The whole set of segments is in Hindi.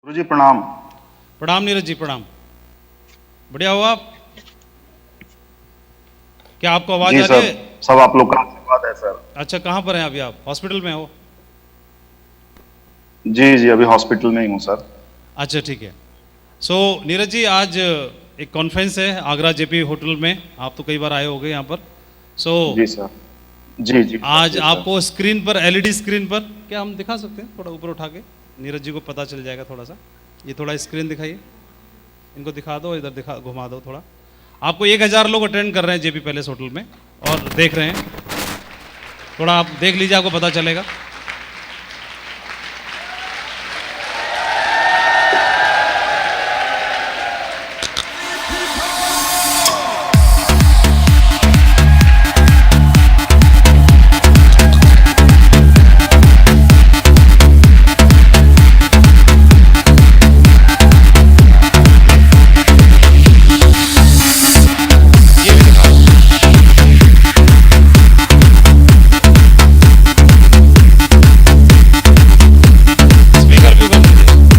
गुरुजी प्रणाम। प्रणाम नीरज जी, प्रणाम। बढ़िया हो आप? क्या आपको आवाज़ जी आ रही सर, है? सब आप लोग का आशीर्वाद है सर। अच्छा, कहाँ पर हैं अभी आप? हॉस्पिटल में हो? जी जी, अभी हॉस्पिटल में ही हूँ सर। अच्छा, ठीक है। नीरज जी, आज एक कॉन्फ्रेंस है आगरा जेपी होटल में। आप तो कई बार आए होंगे यहाँ पर। सो जी सर। जी जी सर, आज जी सर। आपको स्क्रीन पर, एलईडी स्क्रीन पर, क्या हम दिखा सकते हैं? थोड़ा ऊपर उठा के नीरज जी को पता चल जाएगा थोड़ा सा। ये थोड़ा स्क्रीन दिखाइए, इनको दिखा दो, इधर दिखा, घुमा दो थोड़ा। आपको 1000 लोग अटेंड कर रहे हैं जेपी पैलेस होटल में और देख रहे हैं। थोड़ा आप देख लीजिए, आपको पता चलेगा। ये भी दिखा दो। स्पीकर भी बंद कीजिए। ठीक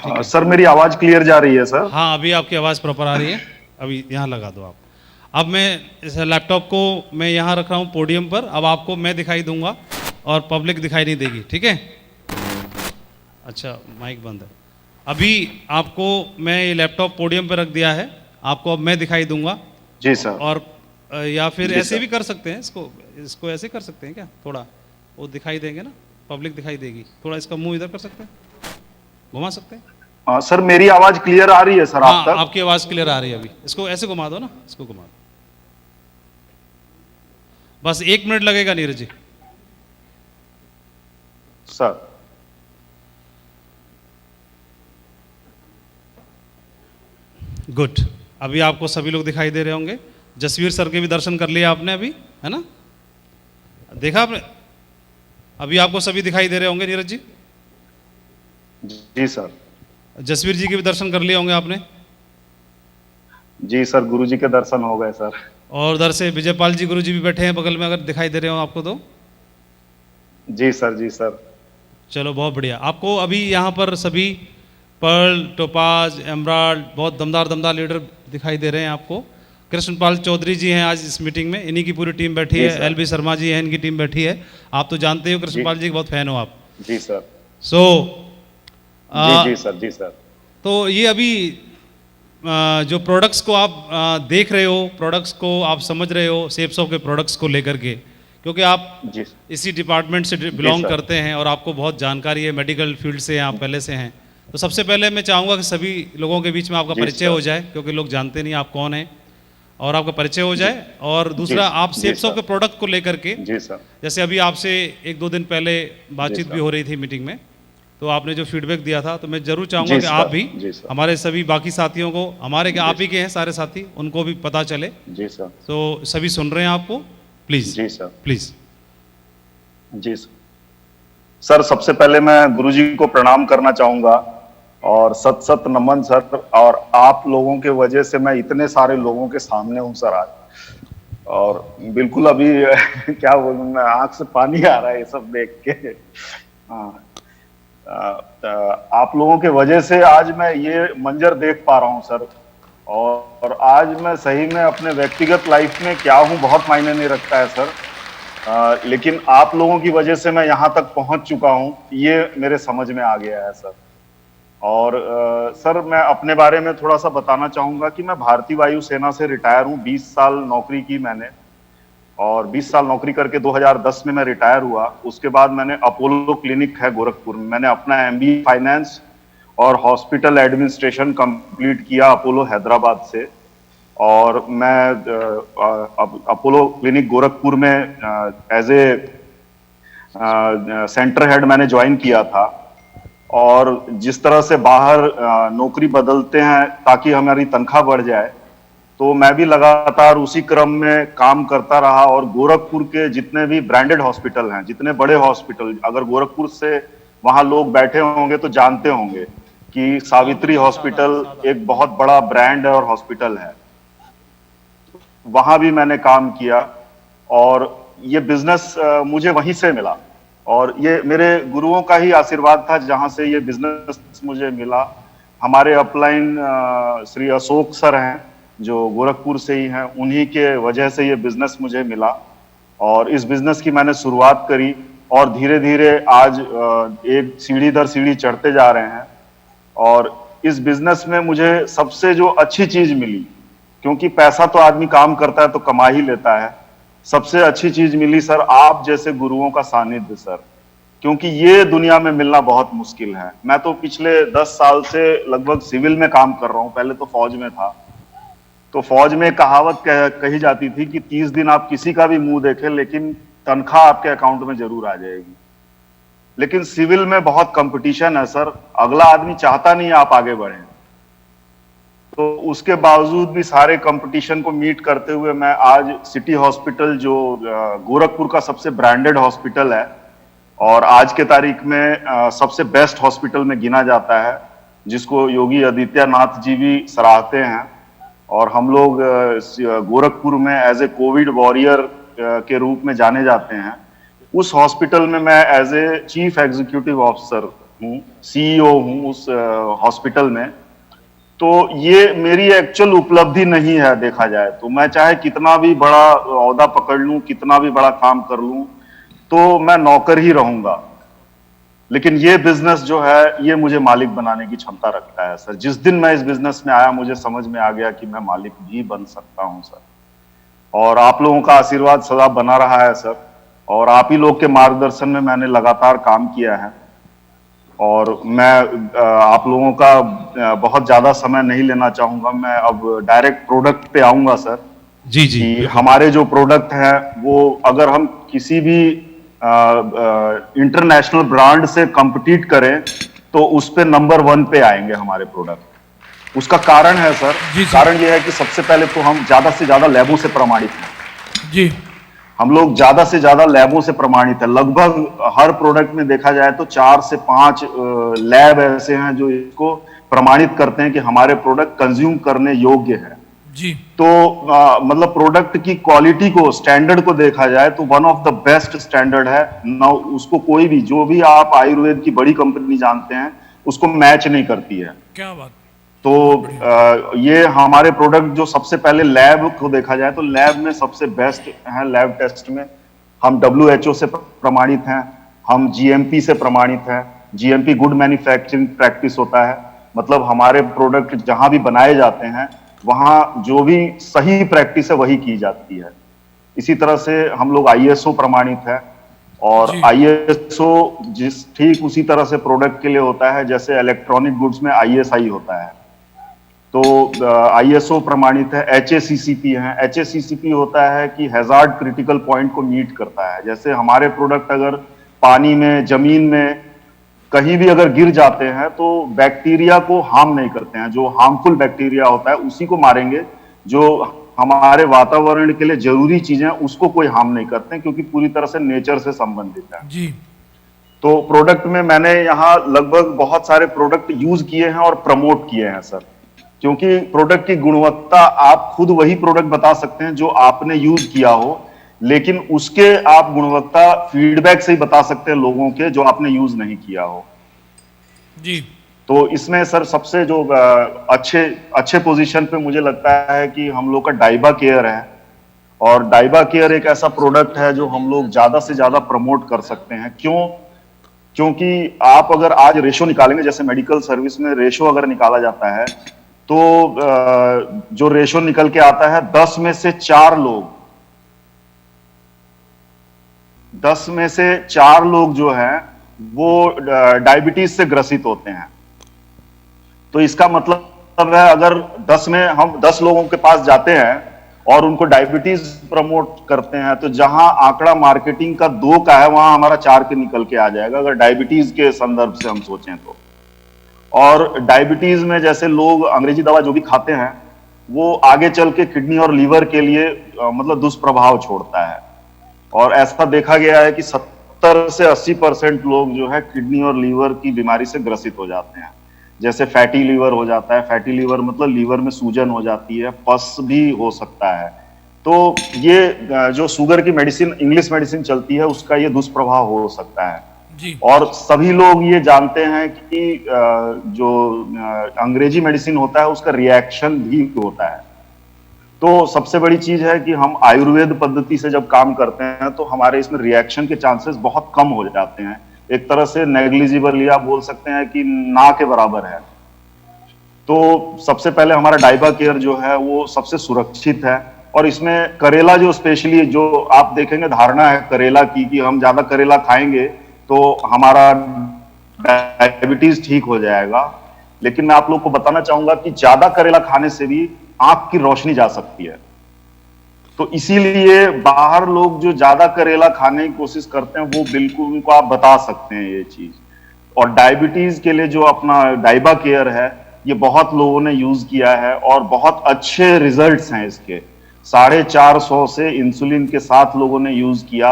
है। सर मेरी आवाज क्लियर जा रही है सर? हाँ, अभी आपकी आवाज़ प्रॉपर आ रही है। अभी यहाँ लगा दो आप। अब मैं इस लैपटॉप को मैं यहाँ रख रहा हूँ पोडियम पर। अब आपको मैं दिखाई दूंगा और पब्लिक दिखाई नहीं देगी, ठीक है? अच्छा, माइक बंद है। अभी आपको मैं ये लैपटॉप पोडियम पर रख दिया है। आपको अब मैं दिखाई दूंगा। जी सर। और या फिर जी ऐसे सर। भी कर सकते हैं इसको। इसको ऐसे कर सकते हैं क्या? थोड़ा वो दिखाई देंगे ना, पब्लिक दिखाई देगी। थोड़ा इसका मुंह इधर कर सकते हैं, घुमा सकते हैं। सर मेरी आवाज क्लियर आ रही है सर आप हाँ, तक? आपकी आवाज़ क्लियर आ रही है अभी। इसको ऐसे घुमा दो ना, इसको घुमा दो। बस 1 मिनट लगेगा नीरज जी। Sir good. अभी आपको सभी लोग दिखाई दे रहे होंगे। जसवीर सर के भी दर्शन कर लिए आपने अभी, है ना? देखा आपने? अभी आपको सभी दिखाई दे रहे होंगे नीरज जी। जी सर। जसवीर जी के भी दर्शन कर लिए होंगे आपने। जी सर, गुरुजी के दर्शन हो गए सर। और उधर से विजयपाल जी गुरु जी भी बैठे हैं बगल में, अगर दिखाई दे रहे हो आपको तो। जी सर, जी सर। चलो, बहुत बढ़िया। आपको अभी यहाँ पर सभी पर्ल, टोपाज, एमराल्ड, बहुत दमदार दमदार लीडर दिखाई दे रहे हैं आपको। कृष्णपाल चौधरी जी हैं आज इस मीटिंग में, इन्हीं की पूरी टीम बैठी जी है। सर। एलबी शर्मा जी हैं, इनकी टीम बैठी है। आप तो जानते हो जी कृष्णपाल जी के बहुत फैन हो आप। जी सर। सो जी जी सर, जी सर। तो ये अभी जो प्रोडक्ट्स को आप देख रहे हो, प्रोडक्ट्स को आप समझ रहे हो, शेप्स ऑफ के प्रोडक्ट्स को लेकर के, क्योंकि आप जी इसी डिपार्टमेंट से जी बिलोंग सर। करते हैं और आपको बहुत जानकारी है, मेडिकल फील्ड से आप पहले से हैं। तो सबसे पहले मैं चाहूँगा कि सभी लोगों के बीच में आपका जी परिचय सर। हो जाए, क्योंकि लोग जानते नहीं आप कौन हैं, और आपका परिचय हो जी जाए। और दूसरा, आप जी शेप्स ऑफ सर। के प्रोडक्ट को लेकर के, जी सर। जैसे अभी आपसे 1-2 दिन पहले जी बातचीत भी सर। हो रही थी मीटिंग में, तो आपने जो फीडबैक दिया था, तो मैं जरूर चाहूँगा जी कि आप सर। भी जी सर। हमारे सभी बाकी साथियों को, हमारे क्या जी आप ही के हैं सारे साथी, उनको भी पता चले। जी सर। तो सभी सुन रहे हैं आपको, प्लीज़ जी सर। प्लीज़। जी सर। सर सबसे पहले मैं गुरुजी को प्रणाम करना चाहूंगा और सत सत नमन सर। और आप लोगों के वजह से मैं इतने सारे लोगों के सामने हूं सर आज। और बिल्कुल अभी क्या बोलूं, मैं आंख से पानी आ रहा है ये सब देख के। हाँ, आप लोगों के वजह से आज मैं ये मंजर देख पा रहा हूं सर। और आज मैं सही में अपने व्यक्तिगत लाइफ में क्या हूं बहुत मायने नहीं रखता है सर। लेकिन आप लोगों की वजह से मैं यहाँ तक पहुंच चुका हूं, ये मेरे समझ में आ गया है सर। और सर मैं अपने बारे में थोड़ा सा बताना चाहूंगा कि मैं भारतीय वायुसेना से रिटायर हूं। 20 साल नौकरी की मैंने, और 20 साल नौकरी करके 2010 में मैं रिटायर हुआ। उसके बाद मैंने अपोलो क्लिनिक है गोरखपुर में, मैंने अपना एमबीए फाइनेंस और हॉस्पिटल एडमिनिस्ट्रेशन कंप्लीट किया अपोलो हैदराबाद से। और मैं अपोलो क्लिनिक गोरखपुर में एज ए सेंटर हेड मैंने ज्वाइन किया था। और जिस तरह से बाहर नौकरी बदलते हैं ताकि हमारी तनख्वाह बढ़ जाए, तो मैं भी लगातार उसी क्रम में काम करता रहा। और गोरखपुर के जितने भी ब्रांडेड हॉस्पिटल हैं, जितने बड़े हॉस्पिटल, अगर गोरखपुर से वहां लोग बैठे होंगे तो जानते होंगे कि सावित्री हॉस्पिटल एक बहुत बड़ा ब्रांड है और हॉस्पिटल है, वहां भी मैंने काम किया और ये बिजनेस मुझे वहीं से मिला और ये मेरे गुरुओं का ही आशीर्वाद था जहां से ये बिजनेस मुझे मिला। हमारे अपलाइन श्री अशोक सर हैं जो गोरखपुर से ही हैं, उन्हीं के वजह से ये बिजनेस मुझे मिला और इस बिजनेस की मैंने शुरुआत करी और धीरे धीरे आज एक सीढ़ी दर सीढ़ी चढ़ते जा रहे हैं। और इस बिजनेस में मुझे सबसे जो अच्छी चीज मिली, क्योंकि पैसा तो आदमी काम करता है तो कमा ही लेता है, सबसे अच्छी चीज मिली सर आप जैसे गुरुओं का सानिध्य सर, क्योंकि ये दुनिया में मिलना बहुत मुश्किल है। मैं तो पिछले 10 साल से लगभग सिविल में काम कर रहा हूं, पहले तो फौज में था। तो फौज में कहावत कही जाती थी कि 30 दिन आप किसी का भी मुंह देखें लेकिन तनख्वाह आपके अकाउंट में जरूर आ जाएगी। लेकिन सिविल में बहुत कंपटीशन है सर, अगला आदमी चाहता नहीं आप आगे बढ़े, तो उसके बावजूद भी सारे कंपटीशन को मीट करते हुए मैं आज सिटी हॉस्पिटल जो गोरखपुर का सबसे ब्रांडेड हॉस्पिटल है और आज के तारीख में सबसे बेस्ट हॉस्पिटल में गिना जाता है, जिसको योगी आदित्यनाथ जी भी सराहते हैं। और हम लोग गोरखपुर में एज ए कोविड वॉरियर के रूप में जाने जाते हैं। उस हॉस्पिटल में मैं as a chief executive officer हूँ, सीईओ हूँ उस हॉस्पिटल में। तो ये मेरी एक्चुअल उपलब्धि नहीं है देखा जाए तो, मैं चाहे कितना भी बड़ा ओहदा पकड़ लूं, कितना भी बड़ा काम कर लूं, तो मैं नौकर ही रहूंगा। लेकिन ये बिजनेस जो है ये मुझे मालिक बनाने की क्षमता रखता है सर। जिस दिन मैं इस बिजनेस में आया मुझे समझ में आ गया कि मैं मालिक भी बन सकता हूं सर। और आप लोगों का आशीर्वाद सदा बना रहा है सर, और आप ही लोग के मार्गदर्शन में मैंने लगातार काम किया है। और मैं आप लोगों का बहुत ज्यादा समय नहीं लेना चाहूंगा, मैं अब डायरेक्ट प्रोडक्ट पे आऊंगा सर। जी जी, कि हमारे जो प्रोडक्ट हैं वो अगर हम किसी भी इंटरनेशनल ब्रांड से compete करें तो उस पे नंबर 1 पे आएंगे हमारे प्रोडक्ट। उसका कारण है सर, कारण ये है कि सबसे पहले तो हम ज्यादा से ज्यादा लैबों से प्रमाणित हैं जी। हम लोग ज्यादा से ज्यादा लैबों से प्रमाणित है। लगभग हर प्रोडक्ट में देखा जाए तो 4 से 5 लैब ऐसे हैं जो इसको प्रमाणित करते हैं कि हमारे प्रोडक्ट कंज्यूम करने योग्य है जी। तो मतलब प्रोडक्ट की क्वालिटी को, स्टैंडर्ड को देखा जाए तो one of the best standard है ना। उसको कोई भी, जो भी आप आयुर्वेद की बड़ी कंपनी जानते हैं, उसको मैच नहीं करती है। क्या बात। तो ये हमारे प्रोडक्ट जो सबसे पहले लैब को देखा जाए तो लैब में सबसे बेस्ट है। लैब टेस्ट में हम WHO से प्रमाणित हैं, हम GMP से प्रमाणित हैं। GMP गुड मैन्युफैक्चरिंग प्रैक्टिस होता है, मतलब हमारे प्रोडक्ट जहां भी बनाए जाते हैं वहां जो भी सही प्रैक्टिस है वही की जाती है। इसी तरह से हम लोग ISO प्रमाणित है, और ISO जिस ठीक उसी तरह से प्रोडक्ट के लिए होता है जैसे इलेक्ट्रॉनिक गुड्स में ISI होता है। तो ISO प्रमाणित है। HACCP है। HACCP होता है कि हैजार्ड क्रिटिकल पॉइंट को मीट करता है। जैसे हमारे प्रोडक्ट अगर पानी में, जमीन में कहीं भी अगर गिर जाते हैं तो बैक्टीरिया को हार्म नहीं करते हैं। जो हार्मफुल बैक्टीरिया होता है उसी को मारेंगे, जो हमारे वातावरण के लिए जरूरी चीजें उसको कोई हार्म नहीं करते हैं, क्योंकि पूरी तरह से नेचर से संबंधित है जी। तो प्रोडक्ट में मैंने यहाँ लगभग बहुत सारे प्रोडक्ट यूज किए हैं और प्रमोट किए हैं सर, क्योंकि प्रोडक्ट की गुणवत्ता आप खुद वही प्रोडक्ट बता सकते हैं जो आपने यूज किया हो, लेकिन उसके आप गुणवत्ता फीडबैक से ही बता सकते हैं लोगों के जो आपने यूज नहीं किया हो जी। तो इसमें सर सबसे जो अच्छे पोजीशन पे मुझे लगता है कि हम लोग का डाइबा केयर है। और डाइबा केयर एक ऐसा प्रोडक्ट है जो हम लोग ज्यादा से ज्यादा प्रमोट कर सकते हैं। क्यों? क्योंकि आप अगर आज रेशो निकालेंगे, जैसे मेडिकल सर्विस में रेशो अगर निकाला जाता है तो जो रेशो निकल के आता है 10 में से 4 लोग जो हैं वो डायबिटीज से ग्रसित होते हैं। तो इसका मतलब है अगर 10 में हम 10 लोगों के पास जाते हैं और उनको डायबिटीज प्रमोट करते हैं तो जहां आंकड़ा मार्केटिंग का 2 का है वहां हमारा 4 के निकल के आ जाएगा, अगर डायबिटीज के संदर्भ से हम सोचें तो। और डायबिटीज में जैसे लोग अंग्रेजी दवा जो भी खाते हैं वो आगे चल के किडनी और लीवर के लिए मतलब दुष्प्रभाव छोड़ता है। और ऐसा देखा गया है कि 70 से 80% लोग जो है किडनी और लीवर की बीमारी से ग्रसित हो जाते हैं, जैसे फैटी लीवर हो जाता है, फैटी लीवर मतलब लीवर में सूजन हो जाती है, पस भी हो सकता है। तो ये जो शुगर की मेडिसिन, इंग्लिश मेडिसिन चलती है, उसका ये दुष्प्रभाव हो सकता है। जी और सभी लोग ये जानते हैं कि जो अंग्रेजी मेडिसिन होता है उसका रिएक्शन भी होता है। तो सबसे बड़ी चीज है कि हम आयुर्वेद पद्धति से जब काम करते हैं तो हमारे इसमें रिएक्शन के चांसेस बहुत कम हो जाते हैं, एक तरह से नेग्लिजिबल, या बोल सकते हैं कि ना के बराबर है। तो सबसे पहले हमारा डाइबा केयर जो है वो सबसे सुरक्षित है। और इसमें करेला जो स्पेशली, जो आप देखेंगे धारणा है करेला की कि हम ज्यादा करेला खाएंगे तो हमारा डायबिटीज ठीक हो जाएगा, लेकिन मैं आप लोग को बताना चाहूंगा कि ज्यादा करेला खाने से भी आंख की रोशनी जा सकती है। तो इसीलिए बाहर लोग जो ज्यादा करेला खाने की कोशिश करते हैं वो बिल्कुल, उनको आप बता सकते हैं ये चीज। और डायबिटीज के लिए जो अपना डाइबा केयर है, ये बहुत लोगों ने यूज किया है और बहुत अच्छे रिजल्ट्स हैं इसके। 450 से इंसुलिन के साथ लोगों ने यूज किया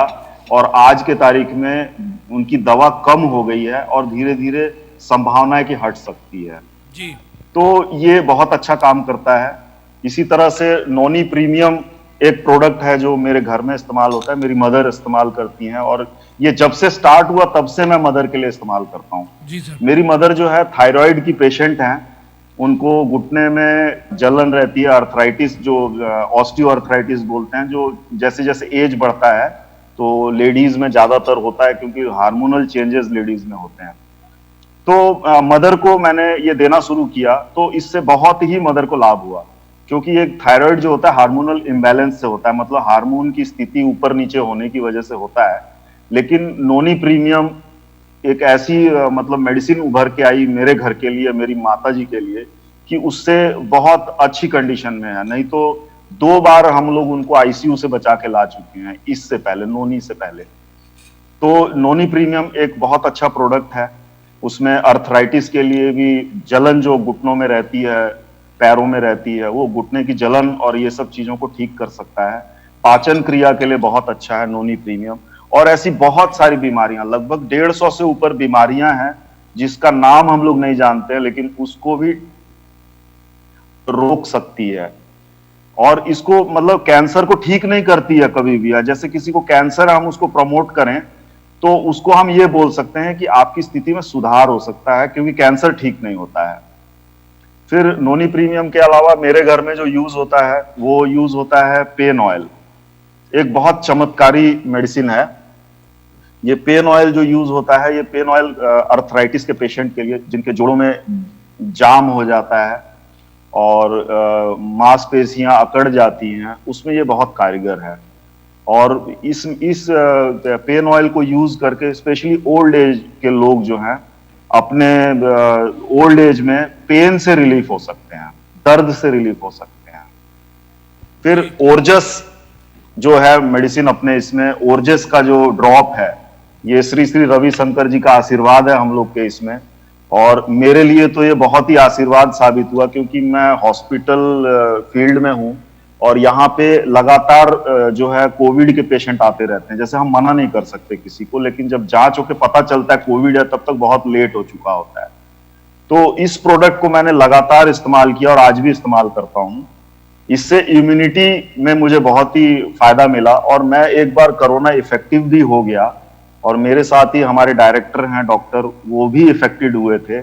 और आज के तारीख में उनकी दवा कम हो गई है और धीरे धीरे संभावना है कि हट सकती है। जी तो ये बहुत अच्छा काम करता है। इसी तरह से नोनी प्रीमियम एक प्रोडक्ट है जो मेरे घर में इस्तेमाल होता है, मेरी मदर इस्तेमाल करती हैं, और ये जब से स्टार्ट हुआ तब से मैं मदर के लिए इस्तेमाल करता हूँ। जी सर। मेरी मदर जो है थायराइड की पेशेंट हैं, उनको घुटने में जलन रहती है, अर्थराइटिस, जो ऑस्टियोआर्थराइटिस बोलते हैं, जो जैसे जैसे एज बढ़ता है तो लेडीज में ज्यादातर होता है क्योंकि हार्मोनल चेंजेस लेडीज में होते हैं। तो मदर को मैंने ये देना शुरू किया तो इससे बहुत ही मदर को लाभ हुआ, क्योंकि एक थायराइड जो होता है हार्मोनल इम्बैलेंस से होता है, मतलब हार्मोन की स्थिति ऊपर नीचे होने की वजह से होता है। लेकिन नोनी प्रीमियम एक ऐसी मतलब मेडिसिन उभर के आई मेरे घर के लिए, मेरी माता जी के लिए, कि उससे बहुत अच्छी कंडीशन में है। नहीं तो 2 बार हम लोग उनको आईसीयू से बचा के ला चुके हैं इससे पहले, नोनी से पहले। तो नोनी प्रीमियम एक बहुत अच्छा प्रोडक्ट है। उसमें अर्थराइटिस के लिए भी, जलन जो घुटनों में रहती है, पैरों में रहती है, वो घुटने की जलन और ये सब चीजों को ठीक कर सकता है। पाचन क्रिया के लिए बहुत अच्छा है नोनी प्रीमियम। और ऐसी बहुत सारी बीमारियां, लगभग 150 से ऊपर बीमारियां हैं जिसका नाम हम लोग नहीं जानते, लेकिन उसको भी रोक सकती है। और इसको मतलब कैंसर को ठीक नहीं करती है कभी भी। जैसे किसी को कैंसर है, हम उसको प्रमोट करें तो उसको हम ये बोल सकते हैं कि आपकी स्थिति में सुधार हो सकता है, क्योंकि कैंसर ठीक नहीं होता है। फिर नोनी प्रीमियम के अलावा मेरे घर में जो यूज होता है वो यूज होता है पेन ऑयल। एक बहुत चमत्कारी मेडिसिन है ये पेन ऑयल जो यूज होता है। ये पेन ऑयल अर्थराइटिस के पेशेंट के लिए, जिनके जोड़ों में जाम हो जाता है और मांसपेशियां अकड़ जाती हैं, उसमें ये बहुत कारगर है। और इस पेन ऑयल को यूज करके स्पेशली ओल्ड एज के लोग जो हैं, अपने ओल्ड एज में पेन से रिलीफ हो सकते हैं, दर्द से रिलीफ हो सकते हैं। फिर ओरजस जो है मेडिसिन, अपने इसमें ओरजस का जो ड्रॉप है, ये श्री श्री रविशंकर जी का आशीर्वाद है हम लोग के इसमें। और मेरे लिए तो ये बहुत ही आशीर्वाद साबित हुआ, क्योंकि मैं हॉस्पिटल फील्ड में हूं और यहाँ पे लगातार जो है कोविड के पेशेंट आते रहते हैं। जैसे हम मना नहीं कर सकते किसी को, लेकिन जब जांच होकर पता चलता है कोविड है, तब तक बहुत लेट हो चुका होता है। तो इस प्रोडक्ट को मैंने लगातार इस्तेमाल किया और आज भी इस्तेमाल करता हूं। इससे इम्यूनिटी में मुझे बहुत ही फायदा मिला और मैं एक बार कोरोना इफेक्टिव भी हो गया। और मेरे साथ ही हमारे डायरेक्टर हैं डॉक्टर, वो भी इफेक्टेड हुए थे।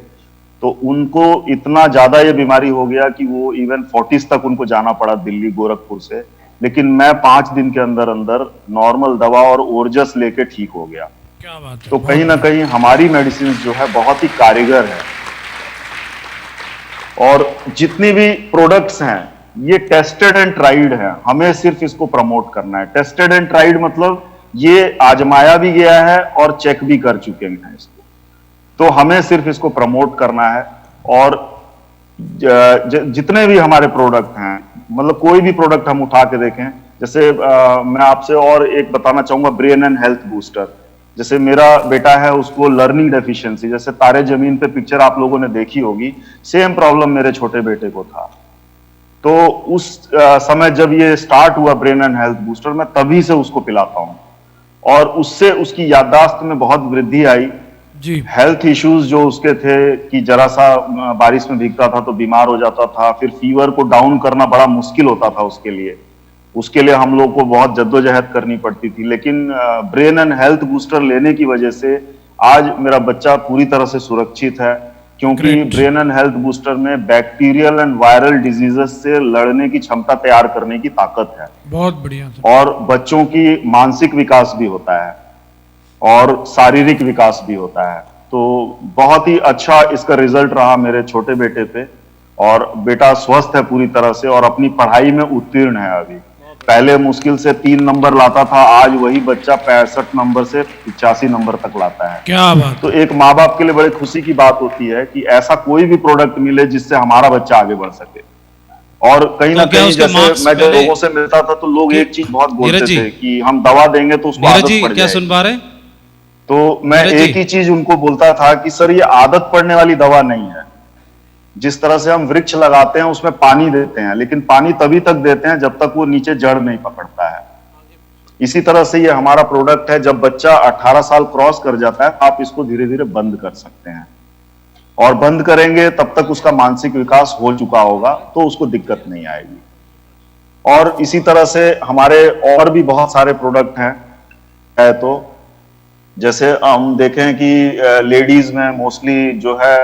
तो उनको इतना ज्यादा ये बीमारी हो गया कि वो इवन 40s तक उनको जाना पड़ा दिल्ली गोरखपुर से। लेकिन मैं 5 दिन के अंदर अंदर नॉर्मल दवा और ओरजस लेके ठीक हो गया। क्या बात है। तो कहीं ना कहीं हमारी मेडिसिन जो है बहुत ही कारगर है। और जितनी भी प्रोडक्ट्स हैं ये टेस्टेड एंड ट्राइड है, हमें सिर्फ इसको प्रमोट करना है। टेस्टेड एंड ट्राइड मतलब ये आजमाया भी गया है और चेक भी कर चुके हैं इसको, तो हमें सिर्फ इसको प्रमोट करना है। और जितने भी हमारे प्रोडक्ट हैं, मतलब कोई भी प्रोडक्ट हम उठा के देखें, जैसे मैं आपसे और एक बताना चाहूंगा, ब्रेन एंड हेल्थ बूस्टर। जैसे मेरा बेटा है, उसको लर्निंग डेफिशिएंसी, जैसे तारे जमीन पे पिक्चर आप लोगों ने देखी होगी, सेम प्रॉब्लम मेरे छोटे बेटे को था। तो उस समय जब ये स्टार्ट हुआ ब्रेन एंड हेल्थ बूस्टर, मैं तभी से उसको पिलाता हूं और उससे उसकी याददाश्त में बहुत वृद्धि आई। जी हेल्थ इश्यूज जो उसके थे कि जरा सा बारिश में भीगता था तो बीमार हो जाता था, फिर फीवर को डाउन करना बड़ा मुश्किल होता था उसके लिए हम लोग को बहुत जद्दोजहद करनी पड़ती थी। लेकिन ब्रेन एंड हेल्थ बूस्टर लेने की वजह से आज मेरा बच्चा पूरी तरह से सुरक्षित है, क्योंकि Great. Brain and health booster में बैक्टीरियल एंड वायरल डिजीजेस से लड़ने की क्षमता तैयार करने की ताकत है, बहुत बढ़िया सर। और बच्चों की मानसिक विकास भी होता है और शारीरिक विकास भी होता है। तो बहुत ही अच्छा इसका रिजल्ट रहा मेरे छोटे बेटे पे, और बेटा स्वस्थ है पूरी तरह से और अपनी पढ़ाई में उत्तीर्ण है। अभी पहले मुश्किल से 3 नंबर लाता था, आज वही बच्चा 65 नंबर से 85 नंबर तक लाता है। क्या बात। तो एक माँ बाप के लिए बड़े खुशी की बात होती है कि ऐसा कोई भी प्रोडक्ट मिले जिससे हमारा बच्चा आगे बढ़ सके। और कहीं ना तो क्या कहीं उसके जैसे marks मैं जब पहले- लोगों से मिलता था तो लोग एक चीज बहुत बोलते नीरज जी, थे कि हम दवा देंगे तो उसको नीरज आदत जी पड़ क्या जाएगी। सुन पा रहे हैं? तो मैं नीरज एक जी। ही चीज उनको बोलता था कि सर ये आदत पड़ने वाली दवा नहीं है। जिस तरह से हम वृक्ष लगाते हैं उसमें पानी देते हैं, लेकिन पानी तभी तक देते हैं जब तक वो नीचे जड़ नहीं पकड़ता है। इसी तरह से ये हमारा प्रोडक्ट है, जब बच्चा 18 साल क्रॉस कर जाता है आप इसको धीरे धीरे बंद कर सकते हैं, और बंद करेंगे तब तक उसका मानसिक विकास हो चुका होगा तो उसको दिक्कत नहीं आएगी। और इसी तरह से हमारे और भी बहुत सारे प्रोडक्ट हैं। तो जैसे हम देखें कि लेडीज में मोस्टली जो है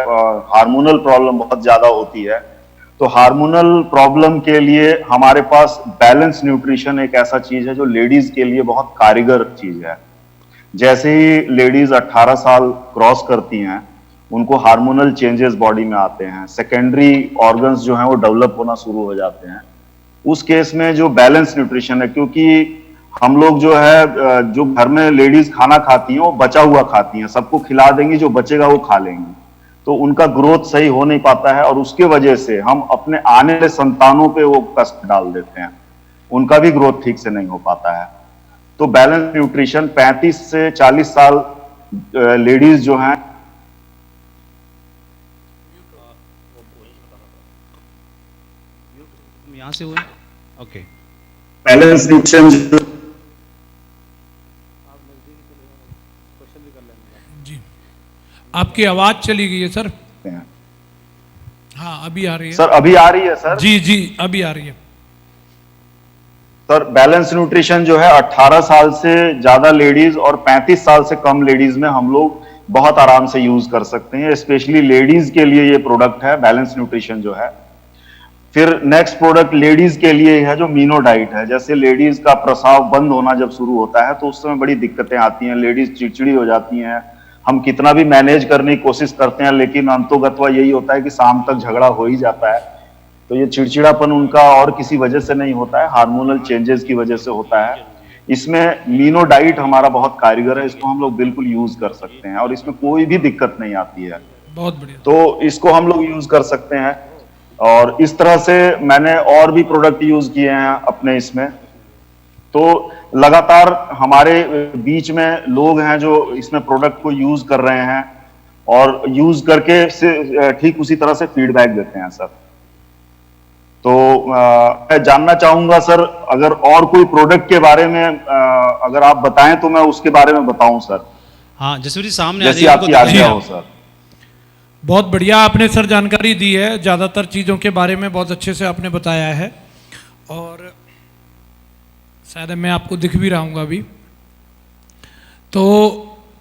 हार्मोनल प्रॉब्लम बहुत ज्यादा होती है, तो हार्मोनल प्रॉब्लम के लिए हमारे पास बैलेंस न्यूट्रिशन एक ऐसा चीज है जो लेडीज के लिए बहुत कारगर चीज है। जैसे ही लेडीज 18 साल क्रॉस करती हैं उनको हार्मोनल चेंजेस बॉडी में आते हैं, सेकेंडरी ऑर्गन्स जो हैं वो डेवलप होना शुरू हो जाते हैं। उस केस में जो बैलेंस न्यूट्रिशन है, क्योंकि हम लोग जो है जो घर में लेडीज खाना खाती हैं वो बचा हुआ खाती हैं, सबको खिला देंगी, जो बचेगा वो खा लेंगी, तो उनका ग्रोथ सही हो नहीं पाता है और उसके वजह से हम अपने आने वाले संतानों पे वो कष्ट डाल देते हैं, उनका भी ग्रोथ ठीक से नहीं हो पाता है। तो बैलेंस न्यूट्रिशन 35 से 40 साल लेडीज जो हैं यहाँ से हुए। ओके, बैलेंस न्यूट्रिशन जी आपकी आवाज चली गई है सर। हाँ अभी आ रही है सर अभी आ रही है सर। जी जी अभी आ रही है। सर बैलेंस न्यूट्रिशन जो है 18 साल से ज्यादा लेडीज और 35 साल से कम लेडीज में हम लोग बहुत आराम से यूज कर सकते हैं। स्पेशली लेडीज के लिए ये प्रोडक्ट है बैलेंस न्यूट्रिशन जो है। फिर नेक्स्ट प्रोडक्ट लेडीज के लिए है जो मीनो डाइट है। जैसे लेडीज का प्रसाव बंद होना जब शुरू होता है तो उस समय बड़ी दिक्कतें आती हैं, लेडीज चिड़चिड़ी हो जाती हैं, हम कितना भी मैनेज करने की कोशिश करते हैं लेकिन अंतोगत्वा यही होता है कि शाम तक झगड़ा हो ही जाता है। तो ये चिड़चिड़ापन उनका और किसी वजह से नहीं होता है, हार्मोनल चेंजेस की वजह से होता है। इसमें मीनो डाइट हमारा बहुत कारगर है, इसको हम लोग बिल्कुल यूज कर सकते हैं और इसमें कोई भी दिक्कत नहीं आती है। बहुत बढ़िया। तो इसको हम लोग यूज कर सकते हैं। और इस तरह से मैंने और भी प्रोडक्ट यूज किए हैं अपने इसमें। तो लगातार हमारे बीच में लोग हैं जो इसमें प्रोडक्ट को यूज कर रहे हैं और यूज करके से ठीक उसी तरह से फीडबैक देते हैं सर। तो मैं जानना चाहूंगा सर, अगर और कोई प्रोडक्ट के बारे में अगर आप बताएं तो मैं उसके बारे में बताऊं सर, हाँ जसवीर जी सामने आ जैसी जाइए, आपकी उनको आज्ञा दिखाइए हो आप। सर। बहुत बढ़िया आपने सर जानकारी दी है, ज़्यादातर चीज़ों के बारे में बहुत अच्छे से आपने बताया है और शायद मैं आपको दिख भी रहा हूँ अभी। तो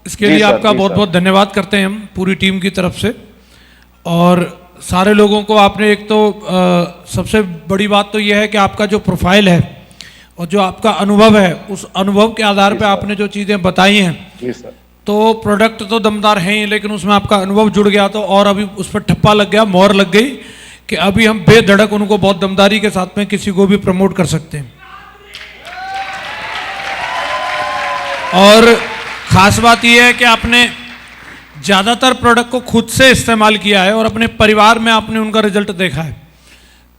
इसके जी लिए सर, आपका जी बहुत सर। बहुत धन्यवाद करते हैं हम पूरी टीम की तरफ से। और सारे लोगों को आपने एक तो सबसे बड़ी बात तो यह है कि आपका जो प्रोफाइल है और जो आपका अनुभव है उस अनुभव के आधार पर आपने जो चीज़ें बताई हैं, जी सर। तो प्रोडक्ट तो दमदार हैं ही, लेकिन उसमें आपका अनुभव जुड़ गया तो और अभी उस पर ठप्पा लग गया, मोहर लग गई कि अभी हम बेधड़क उनको बहुत दमदारी के साथ में किसी को भी प्रमोट कर सकते हैं। और ख़ास बात यह है कि आपने ज़्यादातर प्रोडक्ट को खुद से इस्तेमाल किया है और अपने परिवार में आपने उनका रिजल्ट देखा है,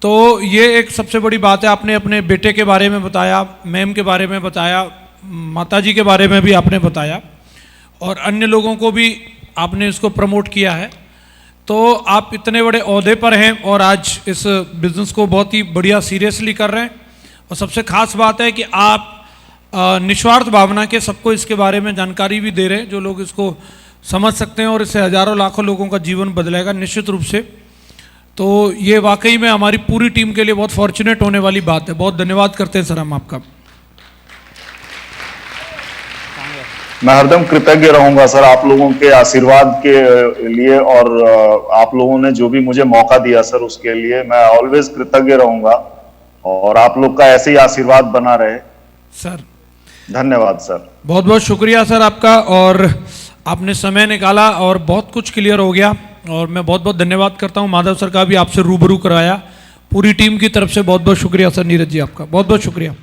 तो ये एक सबसे बड़ी बात है। आपने अपने बेटे के बारे में बताया, मैम के बारे में बताया, माताजी के बारे में भी आपने बताया और अन्य लोगों को भी आपने इसको प्रमोट किया है। तो आप इतने बड़े ओहदे पर हैं और आज इस बिज़नेस को बहुत ही बढ़िया सीरियसली कर रहे हैं और सबसे ख़ास बात है कि आप निस्वार्थ भावना के सबको इसके बारे में जानकारी भी दे रहे हैं। जो लोग इसको समझ सकते हैं और इससे हजारों लाखों लोगों का जीवन बदलेगा निश्चित रूप से। तो ये वाकई में हमारी पूरी टीम के लिए बहुत फॉर्चुनेट होने वाली बात है। बहुत धन्यवाद करते हैं सर हम आपका। मैं हरदम कृतज्ञ रहूंगा सर आप लोगों के आशीर्वाद के लिए, और आप लोगों ने जो भी मुझे मौका दिया सर उसके लिए मैं ऑलवेज कृतज्ञ रहूंगा, और आप लोग का ऐसे ही आशीर्वाद बना रहे सर। धन्यवाद सर। बहुत बहुत शुक्रिया सर आपका, और आपने समय निकाला और बहुत कुछ क्लियर हो गया, और मैं बहुत बहुत धन्यवाद करता हूं माधव सर का भी आपसे रूबरू कराया। पूरी टीम की तरफ से बहुत बहुत शुक्रिया सर नीरज जी आपका, बहुत बहुत शुक्रिया।